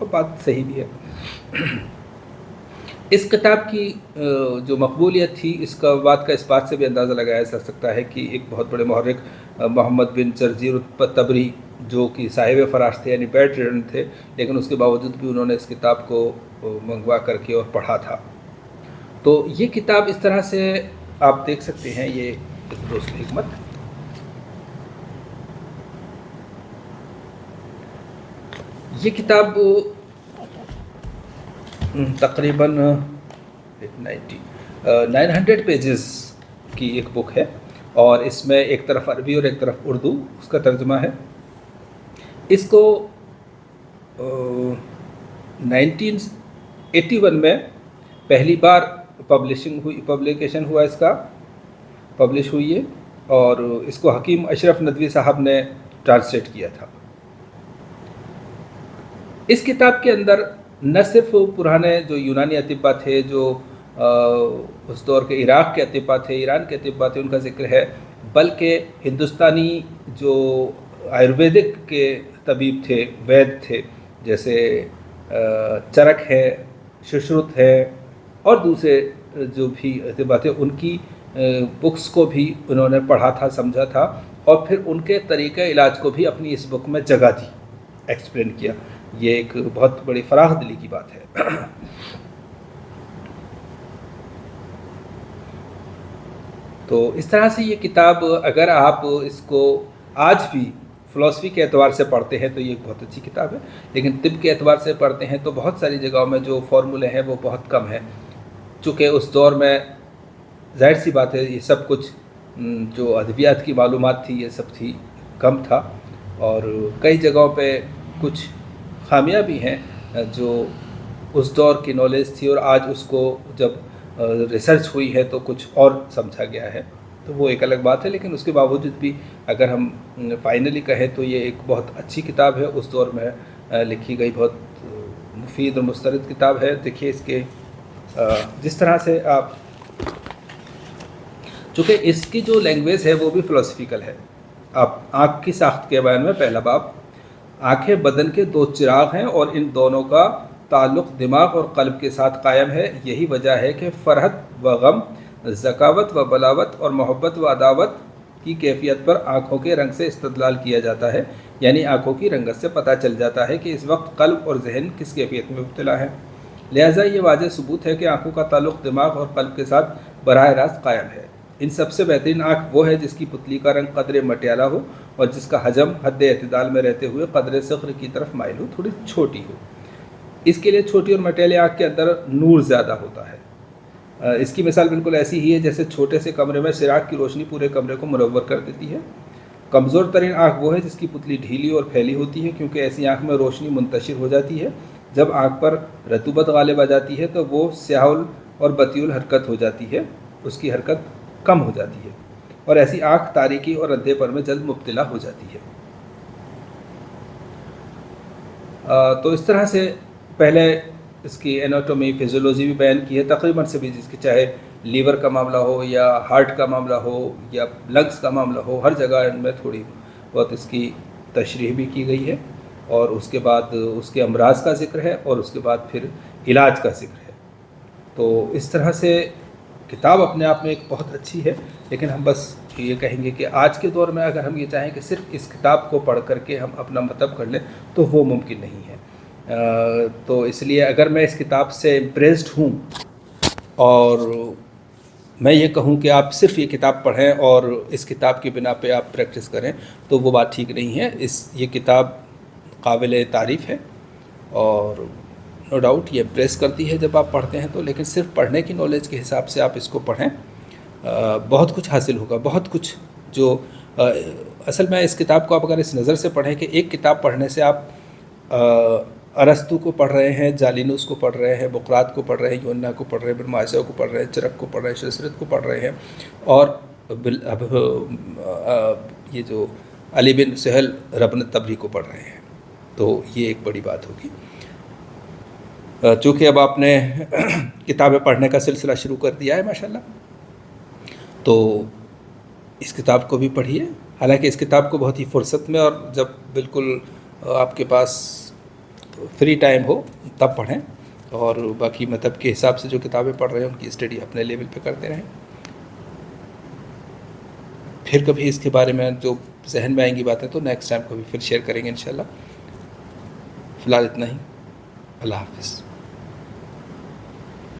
اور بات صحیح بھی ہے۔ اس کتاب کی جو مقبولیت تھی، اس کا بات کا اس بات سے بھی اندازہ لگایا جا سکتا ہے کہ ایک بہت بڑے محرک محمد بن جرجیر الطبری، جو کہ صاحب فراش تھے، یعنی بیڈ ریڈن تھے، لیکن اس کے باوجود بھی انہوں نے اس کتاب کو منگوا کر کے اور پڑھا تھا۔ تو یہ کتاب اس طرح سے آپ دیکھ سکتے ہیں، یہ دروس الحکمت، یہ کتاب تقریباً 900 پیجز کی ایک بک ہے، اور اس میں ایک طرف عربی اور ایک طرف اردو اس کا ترجمہ ہے۔ اس کو 1981 میں پہلی بار پبلیکیشن ہوا، اس کا پبلش ہوئی ہے، اور اس کو حکیم اشرف ندوی صاحب نے ٹرانسلیٹ کیا تھا۔ اس کتاب کے اندر نہ صرف پرانے جو یونانی اطباء تھے، جو اس دور کے عراق کے اطباء تھے، ایران کے اطباء تھے، ان کا ذکر ہے، بلکہ ہندوستانی جو آیورویدک کے طبیب تھے، وید تھے، جیسے چرک ہے، ششرت ہے، اور دوسرے جو بھی اطباء تھے، ان کی بکس کو بھی انہوں نے پڑھا تھا، سمجھا تھا، اور پھر ان کے طریقہ علاج کو بھی اپنی اس بک میں جگہ دی، ایکسپلین کیا۔ یہ ایک بہت بڑی فراخ دلی کی بات ہے۔ تو اس طرح سے یہ کتاب، اگر آپ اس کو آج بھی فلسفی کے اعتبار سے پڑھتے ہیں تو یہ ایک بہت اچھی کتاب ہے، لیکن طب کے اعتبار سے پڑھتے ہیں تو بہت ساری جگہوں میں جو فارمولے ہیں وہ بہت کم ہیں، چونکہ اس دور میں ظاہر سی بات ہے یہ سب کچھ جو ادویات کی معلومات تھی، یہ سب تھی، کم تھا، اور کئی جگہوں پہ کچھ خامیاں بھی ہیں جو اس دور کی نالج تھی، اور آج اس کو جب ریسرچ ہوئی ہے تو کچھ اور سمجھا گیا ہے، تو وہ ایک الگ بات ہے۔ لیکن اس کے باوجود بھی اگر ہم فائنلی کہیں تو یہ ایک بہت اچھی کتاب ہے، اس دور میں لکھی گئی بہت مفید اور مسترد کتاب ہے۔ دیکھیے اس کے جس طرح سے آپ، چونکہ اس کی جو لینگویج ہے وہ بھی فلسفیکل ہے۔ آپ آنکھ کی ساخت کے بیان میں پہلا باب، آنکھیں بدن کے دو چراغ ہیں اور ان دونوں کا تعلق دماغ اور قلب کے ساتھ قائم ہے، یہی وجہ ہے کہ فرحت و غم، ذکاوت و بلاوت اور محبت و عداوت کی کیفیت پر آنکھوں کے رنگ سے استدلال کیا جاتا ہے، یعنی آنکھوں کی رنگت سے پتہ چل جاتا ہے کہ اس وقت قلب اور ذہن کس کیفیت میں مبتلا ہے۔ لہٰذا یہ واضح ثبوت ہے کہ آنکھوں کا تعلق دماغ اور قلب کے ساتھ براہ راست قائم ہے۔ ان سب سے بہترین آنکھ وہ ہے جس کی پتلی کا رنگ قدرے مٹیالہ ہو اور جس کا حجم حد اعتدال میں رہتے ہوئے قدرے صغر کی طرف مائل ہو، تھوڑی چھوٹی ہو۔ اس کے لیے چھوٹی اور مٹیالے آنکھ کے اندر نور زیادہ ہوتا ہے۔ اس کی مثال بالکل ایسی ہی ہے جیسے چھوٹے سے کمرے میں چراغ کی روشنی پورے کمرے کو منور کر دیتی ہے۔ کمزور ترین آنکھ وہ ہے جس کی پتلی ڈھیلی اور پھیلی ہوتی ہے، کیونکہ ایسی آنکھ میں روشنی منتشر ہو جاتی ہے۔ جب آنکھ پر رطوبت غالب آ جاتی ہے تو وہ سیاہل اور بطیول حرکت ہو جاتی ہے، اس کی حرکت کم ہو جاتی ہے، اور ایسی آنکھ تاریکی اور اندھے پر میں جلد مبتلا ہو جاتی ہے۔ تو اس طرح سے پہلے اس کی ایناٹومی فزیولوجی بھی بیان کی ہے، تقریباً سے بھی، جس کی چاہے لیور کا معاملہ ہو یا ہارٹ کا معاملہ ہو یا لنگس کا معاملہ ہو، ہر جگہ ان میں تھوڑی بہت اس کی تشریح بھی کی گئی ہے، اور اس کے بعد اس کے امراض کا ذکر ہے، اور اس کے بعد پھر علاج کا ذکر ہے۔ تو اس طرح سے کتاب اپنے آپ میں ایک بہت اچھی ہے، لیکن ہم بس یہ کہیں گے کہ آج کے دور میں اگر ہم یہ چاہیں کہ صرف اس کتاب کو پڑھ کر کے ہم اپنا مطلب کر لیں تو وہ ممکن نہیں ہے۔ تو اس لیے اگر میں اس کتاب سے امپریسڈ ہوں اور میں یہ کہوں کہ آپ صرف یہ کتاب پڑھیں اور اس کتاب کی بنا پہ آپ پریکٹس کریں تو وہ بات ٹھیک نہیں ہے۔ یہ کتاب قابل تعریف ہے، اور نو ڈاؤٹ یہ امپریس کرتی ہے جب آپ پڑھتے ہیں تو، لیکن صرف پڑھنے کی نالج کے حساب سے آپ اس کو پڑھیں، بہت کچھ حاصل ہوگا، بہت کچھ جو اصل میں اس کتاب کو آپ اگر اس نظر سے پڑھیں کہ ایک کتاب پڑھنے سے آپ ارسطو کو پڑھ رہے ہیں، جالینوس کو پڑھ رہے ہیں، بقراط کو پڑھ رہے ہیں، یونا کو پڑھ رہے ہیں، ابن ماجہ کو پڑھ رہے ہیں، چرک کو پڑھ رہے ہیں، ششرت کو پڑھ رہے ہیں، اور اب یہ جو علی بن سہل ربن تبری کو پڑھ رہے ہیں، تو یہ ایک بڑی بات ہوگی۔ چونکہ اب آپ نے کتابیں پڑھنے کا سلسلہ شروع کر دیا ہے ماشاءاللہ، تو اس کتاب کو بھی پڑھیے۔ حالانکہ اس کتاب کو بہت ہی فرصت میں، اور جب بالکل آپ کے پاس فری ٹائم ہو تب پڑھیں، اور باقی مذہب کے حساب سے جو کتابیں پڑھ رہے ہیں ان کی اسٹڈی اپنے لیول پہ کرتے رہیں. پھر کبھی اس کے بارے میں جو ذہن میں آئیں گی باتیں تو نیکسٹ ٹائم کبھی پھر شیئر کریں گے انشاءاللہ. فی الحال اتنا ہی. اللہ حافظ.